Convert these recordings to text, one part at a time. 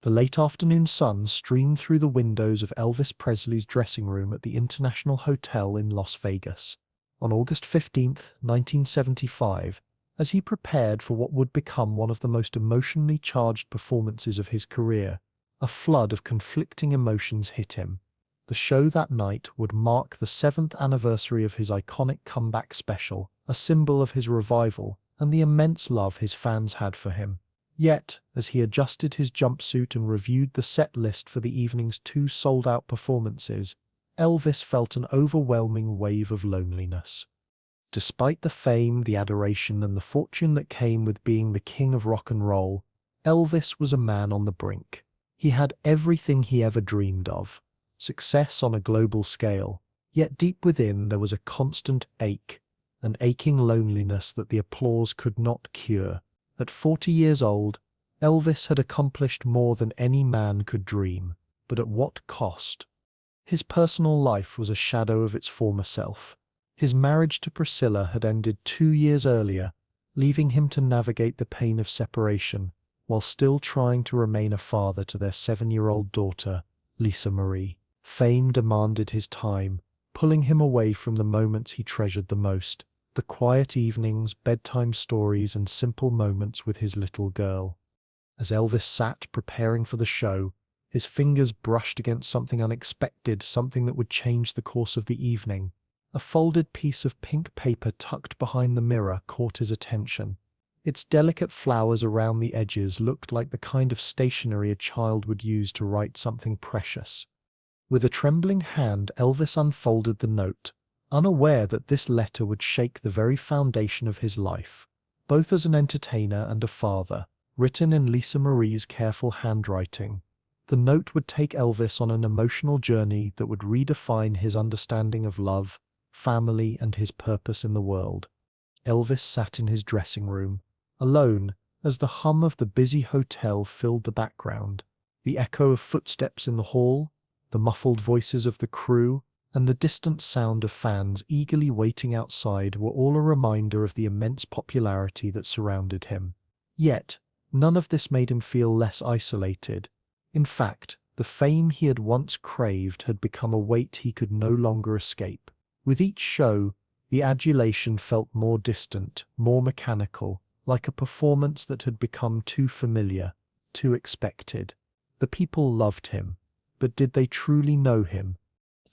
The late afternoon sun streamed through the windows of Elvis Presley's dressing room at the International Hotel in Las Vegas. On August 15th, 1975, as he prepared for what would become one of the most emotionally charged performances of his career, a flood of conflicting emotions hit him. The show that night would mark the 7th anniversary of his iconic comeback special, a symbol of his revival and the immense love his fans had for him. Yet, as he adjusted his jumpsuit and reviewed the set list for the evening's 2 sold-out performances, Elvis felt an overwhelming wave of loneliness. Despite the fame, the adoration, and the fortune that came with being the king of rock and roll, Elvis was a man on the brink. He had everything he ever dreamed of, success on a global scale, yet deep within there was a constant ache, an aching loneliness that the applause could not cure. At 40 years old, Elvis had accomplished more than any man could dream, but at what cost? His personal life was a shadow of its former self. His marriage to Priscilla had ended 2 years earlier, leaving him to navigate the pain of separation, while still trying to remain a father to their 7-year-old daughter, Lisa Marie. Fame demanded his time, pulling him away from the moments he treasured the most, the quiet evenings, bedtime stories, and simple moments with his little girl. As Elvis sat preparing for the show, his fingers brushed against something unexpected, something that would change the course of the evening. A folded piece of pink paper tucked behind the mirror caught his attention. Its delicate flowers around the edges looked like the kind of stationery a child would use to write something precious. With a trembling hand, Elvis unfolded the note, unaware that this letter would shake the very foundation of his life, both as an entertainer and a father. Written in Lisa Marie's careful handwriting, the note would take Elvis on an emotional journey that would redefine his understanding of love, family, and his purpose in the world. Elvis sat in his dressing room, alone, as the hum of the busy hotel filled the background. The echo of footsteps in the hall, the muffled voices of the crew, and the distant sound of fans eagerly waiting outside were all a reminder of the immense popularity that surrounded him. Yet, none of this made him feel less isolated. In fact, the fame he had once craved had become a weight he could no longer escape. With each show, the adulation felt more distant, more mechanical, like a performance that had become too familiar, too expected. The people loved him, but did they truly know him?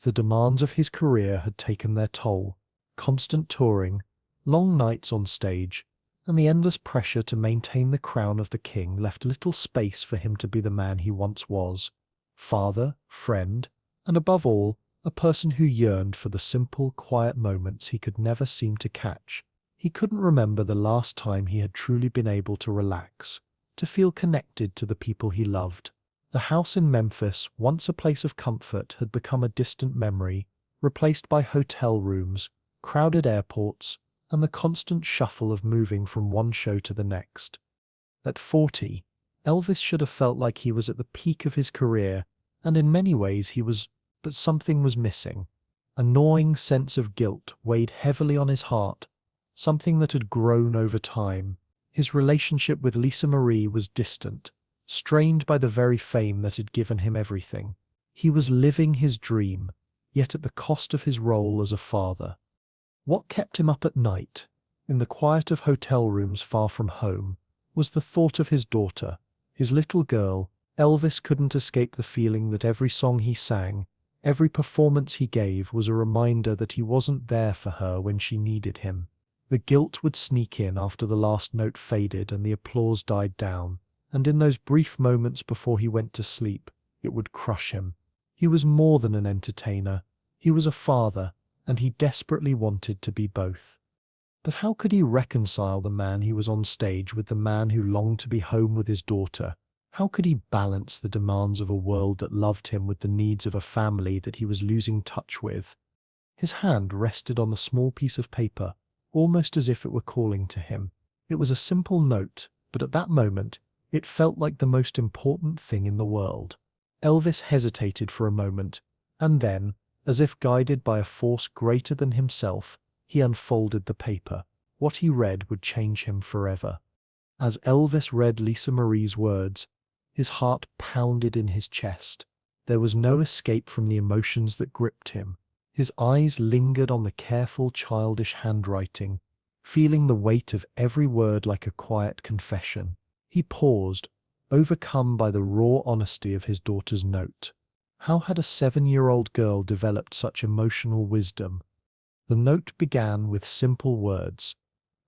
The demands of his career had taken their toll. Constant touring, long nights on stage, and the endless pressure to maintain the crown of the king left little space for him to be the man he once was. Father, friend, and above all, a person who yearned for the simple, quiet moments he could never seem to catch. He couldn't remember the last time he had truly been able to relax, to feel connected to the people he loved. The house in Memphis, once a place of comfort, had become a distant memory, replaced by hotel rooms, crowded airports, and the constant shuffle of moving from one show to the next. At 40, Elvis should have felt like he was at the peak of his career, and in many ways he was, but something was missing. A gnawing sense of guilt weighed heavily on his heart, something that had grown over time. His relationship with Lisa Marie was distant, strained by the very fame that had given him everything. He was living his dream, yet at the cost of his role as a father. What kept him up at night, in the quiet of hotel rooms far from home, was the thought of his daughter, his little girl. Elvis couldn't escape the feeling that every song he sang, every performance he gave was a reminder that he wasn't there for her when she needed him. The guilt would sneak in after the last note faded and the applause died down, and in those brief moments before he went to sleep, it would crush him. He was more than an entertainer. He was a father, and he desperately wanted to be both. But how could he reconcile the man he was on stage with the man who longed to be home with his daughter? How could he balance the demands of a world that loved him with the needs of a family that he was losing touch with? His hand rested on the small piece of paper, almost as if it were calling to him. It was a simple note, but at that moment, it felt like the most important thing in the world. Elvis hesitated for a moment, and then, as if guided by a force greater than himself, he unfolded the paper. What he read would change him forever. As Elvis read Lisa Marie's words, His heart pounded in his chest. There was no escape from the emotions that gripped him. His eyes lingered on the careful, childish handwriting, feeling the weight of every word like a quiet confession. He paused, overcome by the raw honesty of his daughter's note. How had a 7-year-old girl developed such emotional wisdom? The note began with simple words.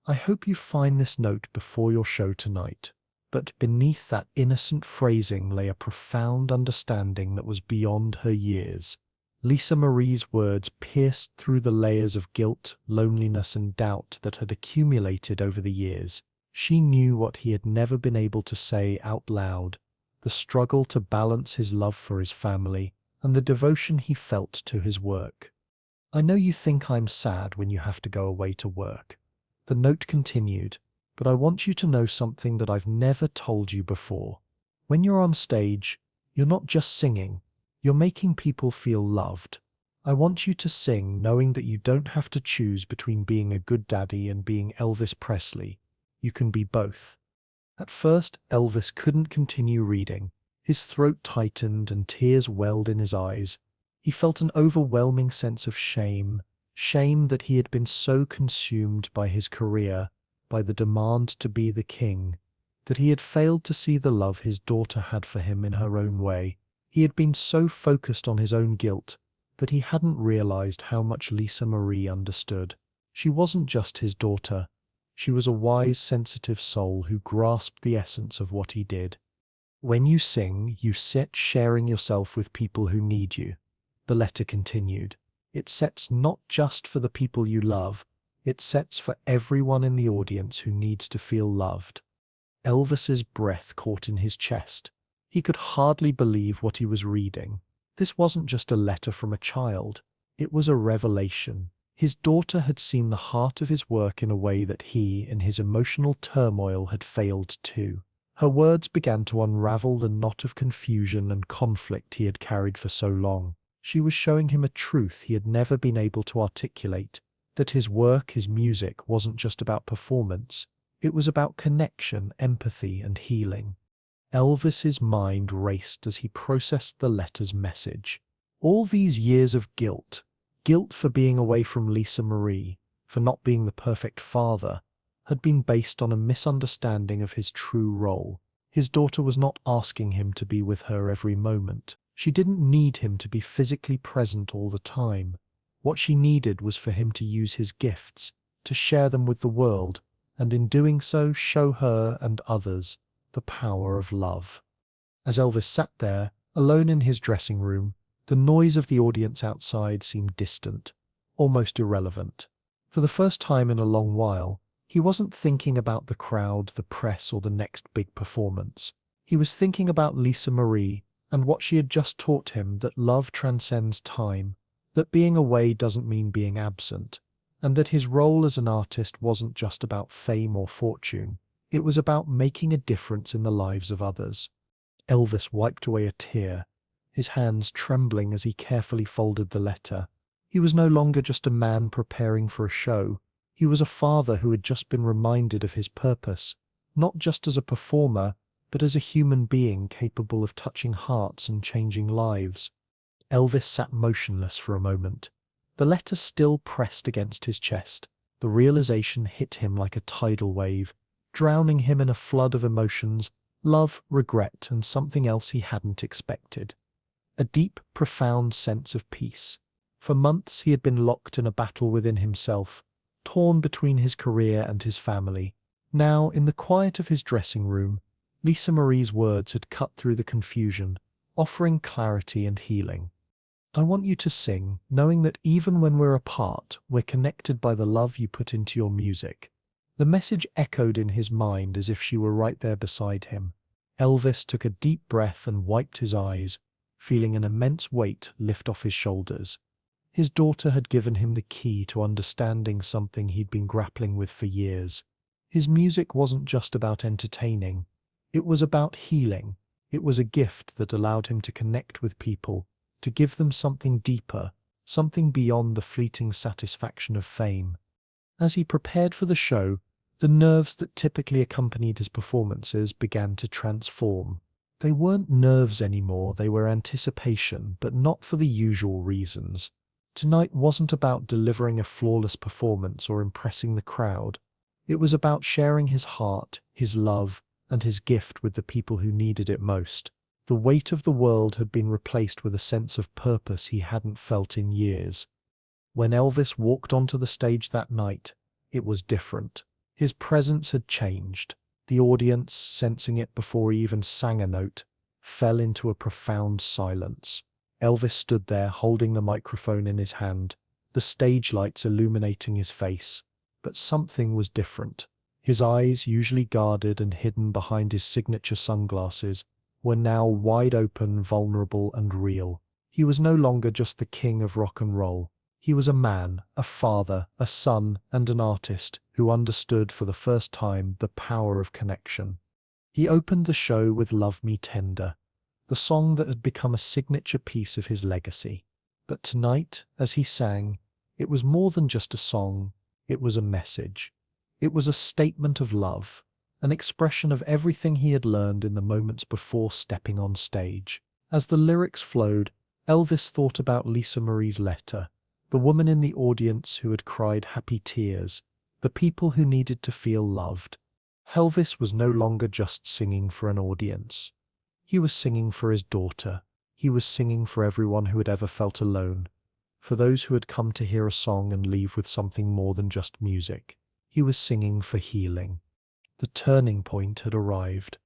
"I hope you find this note before your show tonight." But beneath that innocent phrasing lay a profound understanding that was beyond her years. Lisa Marie's words pierced through the layers of guilt, loneliness, and doubt that had accumulated over the years. She knew what he had never been able to say out loud, the struggle to balance his love for his family and the devotion he felt to his work. "I know you think I'm sad when you have to go away to work," the note continued, "but I want you to know something that I've never told you before. When you're on stage, you're not just singing, you're making people feel loved. I want you to sing knowing that you don't have to choose between being a good daddy and being Elvis Presley. You can be both." At first, Elvis couldn't continue reading. His throat tightened and tears welled in his eyes. He felt an overwhelming sense of shame, shame that he had been so consumed by his career, by the demand to be the king, that he had failed to see the love his daughter had for him in her own way. He had been so focused on his own guilt that he hadn't realized how much Lisa Marie understood. She wasn't just his daughter. She was a wise, sensitive soul who grasped the essence of what he did. "When you sing, you sit sharing yourself with people who need you," the letter continued. "It sets not just for the people you love, it sets for everyone in the audience who needs to feel loved." Elvis's breath caught in his chest. He could hardly believe what he was reading. This wasn't just a letter from a child. It was a revelation. His daughter had seen the heart of his work in a way that he, in his emotional turmoil, had failed to. Her words began to unravel the knot of confusion and conflict he had carried for so long. She was showing him a truth he had never been able to articulate, that his work, his music, wasn't just about performance. It was about connection, empathy, and healing. Elvis's mind raced as he processed the letter's message. All these years of guilt for being away from Lisa Marie, for not being the perfect father, had been based on a misunderstanding of his true role. His daughter was not asking him to be with her every moment. She didn't need him to be physically present all the time. What she needed was for him to use his gifts, to share them with the world, and in doing so show her and others the power of love. As Elvis sat there, alone in his dressing room, the noise of the audience outside seemed distant, almost irrelevant. For the first time in a long while, he wasn't thinking about the crowd, the press, or the next big performance. He was thinking about Lisa Marie and what she had just taught him, that love transcends time, that being away doesn't mean being absent, and that his role as an artist wasn't just about fame or fortune. It was about making a difference in the lives of others. Elvis wiped away a tear, his hands trembling as he carefully folded the letter. He was no longer just a man preparing for a show. He was a father who had just been reminded of his purpose, not just as a performer, but as a human being capable of touching hearts and changing lives. Elvis sat motionless for a moment, the letter still pressed against his chest. The realization hit him like a tidal wave, drowning him in a flood of emotions, love, regret, and something else he hadn't expected. A deep, profound sense of peace. For months he had been locked in a battle within himself, torn between his career and his family. Now, in the quiet of his dressing room, Lisa Marie's words had cut through the confusion, offering clarity and healing. "I want you to sing, knowing that even when we're apart, we're connected by the love you put into your music." The message echoed in his mind as if she were right there beside him. Elvis took a deep breath and wiped his eyes, feeling an immense weight lift off his shoulders. His daughter had given him the key to understanding something he'd been grappling with for years. His music wasn't just about entertaining. It was about healing. It was a gift that allowed him to connect with people, to give them something deeper, something beyond the fleeting satisfaction of fame. As he prepared for the show, the nerves that typically accompanied his performances began to transform. They weren't nerves anymore, they were anticipation, but not for the usual reasons. Tonight wasn't about delivering a flawless performance or impressing the crowd. It was about sharing his heart, his love, and his gift with the people who needed it most. The weight of the world had been replaced with a sense of purpose he hadn't felt in years. When Elvis walked onto the stage that night, it was different. His presence had changed. The audience, sensing it before he even sang a note, fell into a profound silence. Elvis stood there holding the microphone in his hand, the stage lights illuminating his face. But something was different. His eyes, usually guarded and hidden behind his signature sunglasses, were now wide open, vulnerable, and real. He was no longer just the king of rock and roll. He was a man, a father, a son, and an artist who understood for the first time the power of connection. He opened the show with Love Me Tender, the song that had become a signature piece of his legacy. But tonight, as he sang, it was more than just a song, it was a message. It was a statement of love, an expression of everything he had learned in the moments before stepping on stage. As the lyrics flowed, Elvis thought about Lisa Marie's letter, the woman in the audience who had cried happy tears, the people who needed to feel loved. Elvis was no longer just singing for an audience. He was singing for his daughter. He was singing for everyone who had ever felt alone, for those who had come to hear a song and leave with something more than just music. He was singing for healing. The turning point had arrived.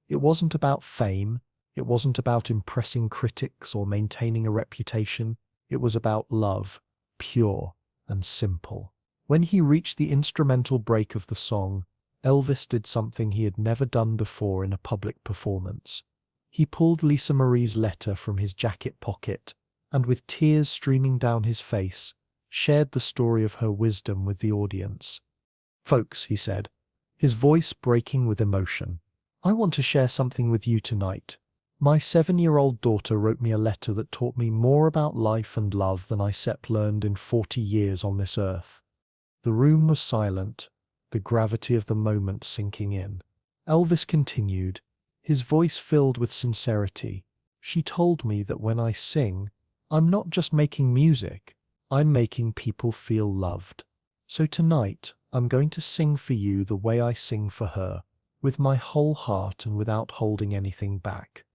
It wasn't about fame. It wasn't about impressing critics or maintaining a reputation. It was about love, pure and simple. When he reached the instrumental break of the song, Elvis did something he had never done before in a public performance. He pulled Lisa Marie's letter from his jacket pocket and, with tears streaming down his face, shared the story of her wisdom with the audience. "Folks," he said, his voice breaking with emotion, "I want to share something with you tonight. My 7-year-old daughter wrote me a letter that taught me more about life and love than I learned in 40 years on this earth." The room was silent, the gravity of the moment sinking in. Elvis continued, his voice filled with sincerity. "She told me that when I sing, I'm not just making music, I'm making people feel loved. So tonight, I'm going to sing for you the way I sing for her, with my whole heart and without holding anything back."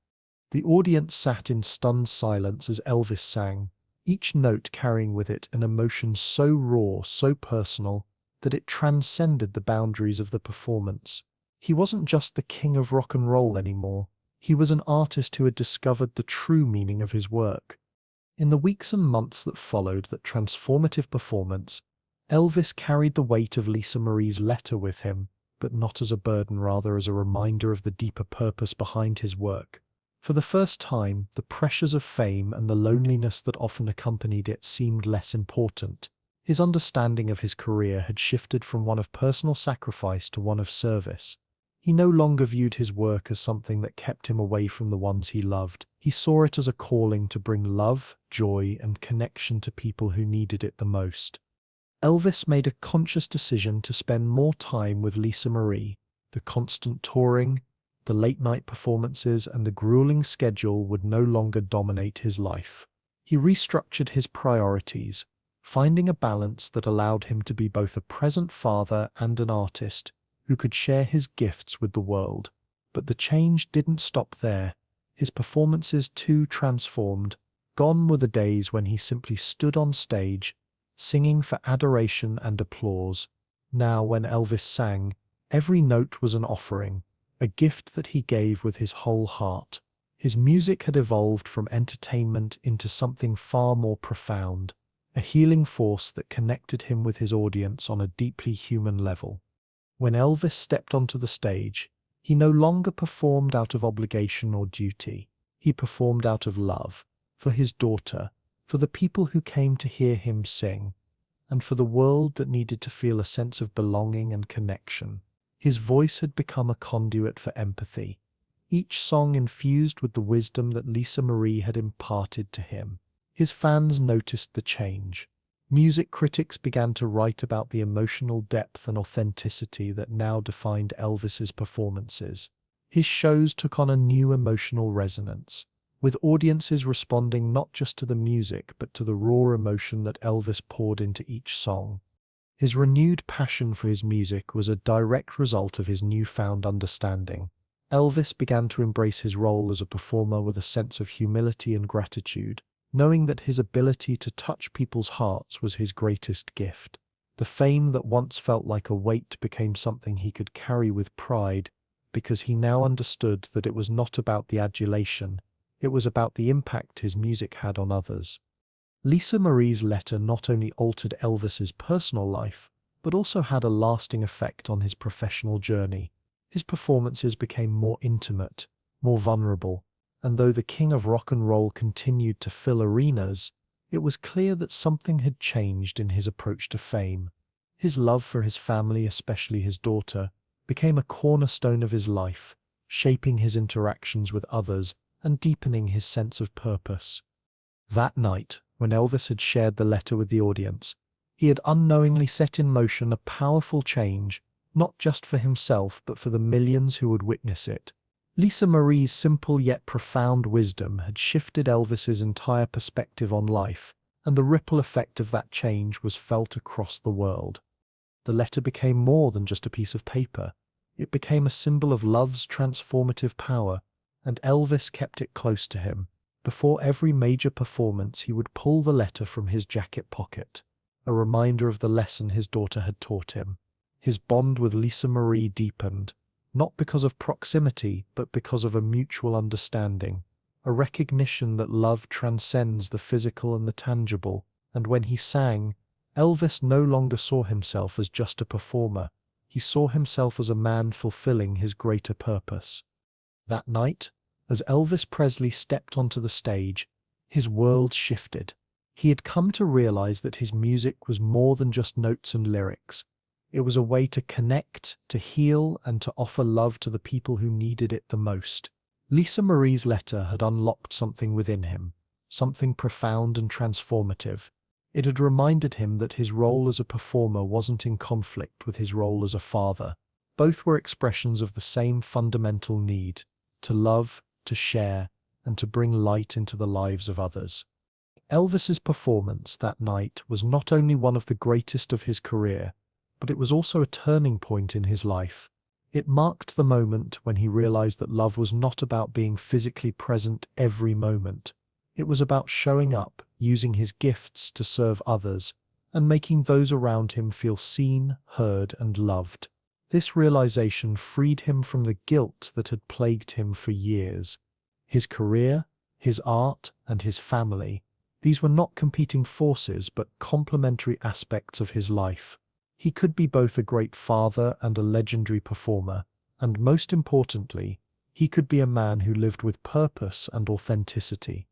The audience sat in stunned silence as Elvis sang, each note carrying with it an emotion so raw, so personal, that it transcended the boundaries of the performance. He wasn't just the king of rock and roll anymore. He was an artist who had discovered the true meaning of his work. In the weeks and months that followed that transformative performance, Elvis carried the weight of Lisa Marie's letter with him, but not as a burden, rather as a reminder of the deeper purpose behind his work. For the first time, the pressures of fame and the loneliness that often accompanied it seemed less important. His understanding of his career had shifted from one of personal sacrifice to one of service. He no longer viewed his work as something that kept him away from the ones he loved. He saw it as a calling to bring love, joy, and connection to people who needed it the most. Elvis made a conscious decision to spend more time with Lisa Marie. The constant touring, the late-night performances, and the grueling schedule would no longer dominate his life. He restructured his priorities, finding a balance that allowed him to be both a present father and an artist who could share his gifts with the world. But the change didn't stop there. His performances too transformed. Gone were the days when he simply stood on stage, singing for adoration and applause. Now, when Elvis sang, every note was an offering, a gift that he gave with his whole heart. His music had evolved from entertainment into something far more profound, a healing force that connected him with his audience on a deeply human level. When Elvis stepped onto the stage, he no longer performed out of obligation or duty. He performed out of love, for his daughter, for the people who came to hear him sing, and for the world that needed to feel a sense of belonging and connection. His voice had become a conduit for empathy, each song infused with the wisdom that Lisa Marie had imparted to him. His fans noticed the change. Music critics began to write about the emotional depth and authenticity that now defined Elvis's performances. His shows took on a new emotional resonance, with audiences responding not just to the music but to the raw emotion that Elvis poured into each song. His renewed passion for his music was a direct result of his newfound understanding. Elvis began to embrace his role as a performer with a sense of humility and gratitude, knowing that his ability to touch people's hearts was his greatest gift. The fame that once felt like a weight became something he could carry with pride, because he now understood that it was not about the adulation, it was about the impact his music had on others. Lisa Marie's letter not only altered Elvis's personal life, but also had a lasting effect on his professional journey. His performances became more intimate, more vulnerable, and though the king of rock and roll continued to fill arenas, it was clear that something had changed in his approach to fame. His love for his family, especially his daughter, became a cornerstone of his life, shaping his interactions with others and deepening his sense of purpose. That night, when Elvis had shared the letter with the audience, he had unknowingly set in motion a powerful change, not just for himself but for the millions who would witness it. Lisa Marie's simple yet profound wisdom had shifted Elvis's entire perspective on life, and the ripple effect of that change was felt across the world. The letter became more than just a piece of paper. It became a symbol of love's transformative power, and Elvis kept it close to him. Before every major performance, he would pull the letter from his jacket pocket, a reminder of the lesson his daughter had taught him. His bond with Lisa Marie deepened, not because of proximity, but because of a mutual understanding, a recognition that love transcends the physical and the tangible. And when he sang, Elvis no longer saw himself as just a performer. He saw himself as a man fulfilling his greater purpose. That night, as Elvis Presley stepped onto the stage, his world shifted. He had come to realize that his music was more than just notes and lyrics. It was a way to connect, to heal, and to offer love to the people who needed it the most. Lisa Marie's letter had unlocked something within him, something profound and transformative. It had reminded him that his role as a performer wasn't in conflict with his role as a father. Both were expressions of the same fundamental need: to love, to share, and to bring light into the lives of others. Elvis's performance that night was not only one of the greatest of his career, but it was also a turning point in his life. It marked the moment when he realized that love was not about being physically present every moment. It was about showing up, using his gifts to serve others, and making those around him feel seen, heard, and loved. This realization freed him from the guilt that had plagued him for years. His career, his art, and his family, these were not competing forces but complementary aspects of his life. He could be both a great father and a legendary performer, and most importantly, he could be a man who lived with purpose and authenticity.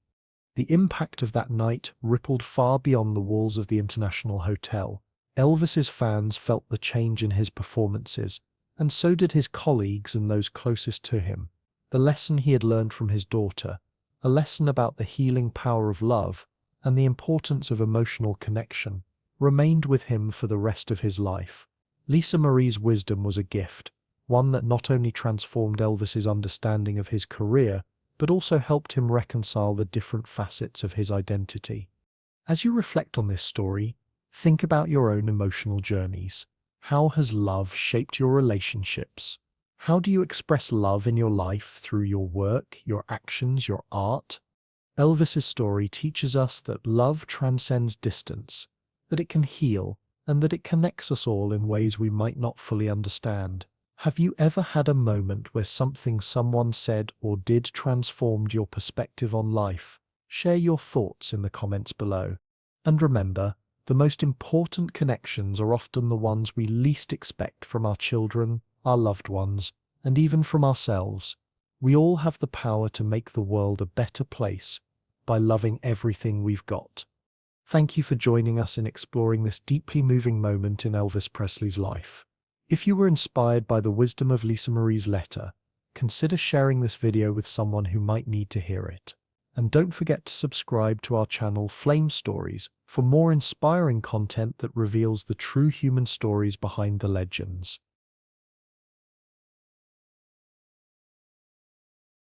The impact of that night rippled far beyond the walls of the International Hotel. Elvis's fans felt the change in his performances, and so did his colleagues and those closest to him. The lesson he had learned from his daughter, a lesson about the healing power of love and the importance of emotional connection, remained with him for the rest of his life. Lisa Marie's wisdom was a gift, one that not only transformed Elvis's understanding of his career, but also helped him reconcile the different facets of his identity. As you reflect on this story, think about your own emotional journeys. How has love shaped your relationships? How do you express love in your life through your work, your actions, your art? Elvis's story teaches us that love transcends distance, that it can heal, and that it connects us all in ways we might not fully understand. Have you ever had a moment where something someone said or did transformed your perspective on life? Share your thoughts in the comments below. And remember, the most important connections are often the ones we least expect from our children, our loved ones, and even from ourselves. We all have the power to make the world a better place by loving everything we've got. Thank you for joining us in exploring this deeply moving moment in Elvis Presley's life. If you were inspired by the wisdom of Lisa Marie's letter, consider sharing this video with someone who might need to hear it. And don't forget to subscribe to our channel Flame Stories for more inspiring content that reveals the true human stories behind the legends.